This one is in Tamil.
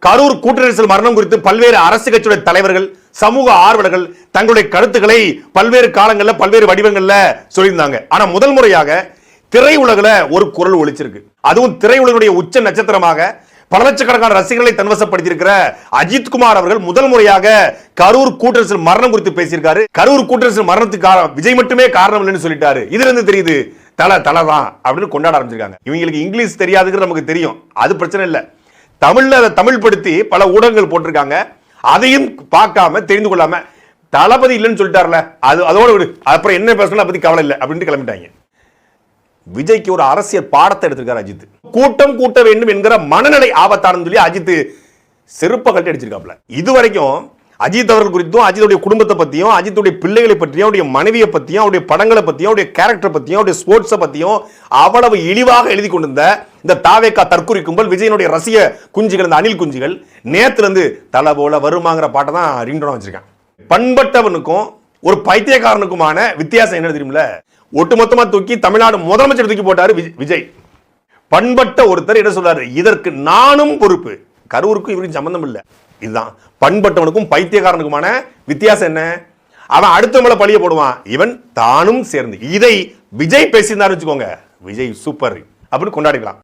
கரூர் கூட்ட நெரிசல் மரணம் குறித்து பல்வேறு அரசு கட்சியுடைய தலைவர்கள், சமூக ஆர்வலர்கள் தங்களுடைய கருத்துக்களை பல்வேறு காலங்களில் பல்வேறு வடிவங்கள்ல சொல்லியிருந்தாங்க. ஆனா முதல் முறையாக திரையுலகில ஒரு குரல் ஒலிச்சிருக்கு. அதுவும் திரையுலகுடைய உச்ச நட்சத்திரமாக பல லட்சக்கணக்கான ரசிகர்களை தன்வசப்படுத்தியிருக்கிற அஜித் குமார் அவர்கள் முதல் முறையாக கரூர் கூட்ட நெரிசல் மரணம் குறித்து பேசியிருக்காரு. கரூர் கூட்ட நெரிசல் மரணத்துக்கு விஜய் மட்டுமே காரணம் இல்லைன்னு சொல்லிட்டாரு. இதுல இருந்து தெரியுது தலை தான் அப்படின்னு கொண்டாட ஆரம்பிச்சிருக்காங்க. இவங்களுக்கு இங்கிலீஷ் தெரியாதுங்கிறது நமக்கு தெரியும், அது பிரச்சனை இல்லை. தமிழ்ல அதை தமிழ் படுத்தி பல ஊடகங்கள் போட்டிருக்காங்க. அதையும் பார்க்காம தெரிந்து கொள்ளாம தளபதி இல்லைன்னு சொல்லிட்டார்ல, அதோட விடு, அப்புறம் என்ன பேசணும் பத்தி கவலை இல்லை அப்படின்ட்டு கிளம்பிட்டாங்க. விஜய்க்கு ஒரு அரசியல் பாடத்தை எடுத்திருக்காரு அஜித். கூட்டம் கூட்ட வேண்டும் என்கிற மனநிலை ஆபத்தானு சொல்லி அஜித் செருப்ப கட்டி அடிச்சிருக்காப்ல. இதுவரைக்கும் அஜித் அவர்கள் குறித்தும், அஜித்துடைய குடும்பத்தை பத்தியும், அஜித்துடைய பிள்ளைகளை பற்றியும், அவருடைய மனைவியை பத்தியும், அவருடைய படங்களை பத்தியும், அவருடைய கேரக்டர் பத்தியும், அவருடைய ஸ்போர்ட்ஸை பத்தியும் அவ்வளவு இழிவாக எழுதி கொண்டிருந்த இந்த தாவேக்கா தற்குறி கும்பல், விஜயனுடைய ரசிக குஞ்சுகள், இந்த அணில் குஞ்சுகள் நேத்துல இருந்து தலை போல வருமாங்கிற பாட்டை தான் ரிங்டோனா வச்சிருக்காங்க. பண்பட்டவனுக்கும் ஒரு பைத்தியக்காரனுக்குமான வித்தியாசம் என்ன தெரியுமில்ல? ஒட்டுமொத்தமா தூக்கி தமிழ்நாடு முதலமைச்சர் தூக்கி போட்டாரு விஜய். பண்பட்ட ஒருத்தர் என்ன சொல்றாரு, இதற்கு நானும் பொறுப்பு. கரூருக்கும் இவருக்கு சம்பந்தம் இல்லை. இதுதான் பண்பட்டவனுக்கும் பைத்தியக்காரனுக்குமான வித்தியாசம். என்ன? அவன் அடுத்த மேல பழிய போடுவான், இவன் தானும் சேர்ந்து. இதை விஜய் பேசியிருந்தாரு வச்சுக்கோங்க, விஜய் சூப்பர் அப்படின்னு கொண்டாடிக்கலாம்.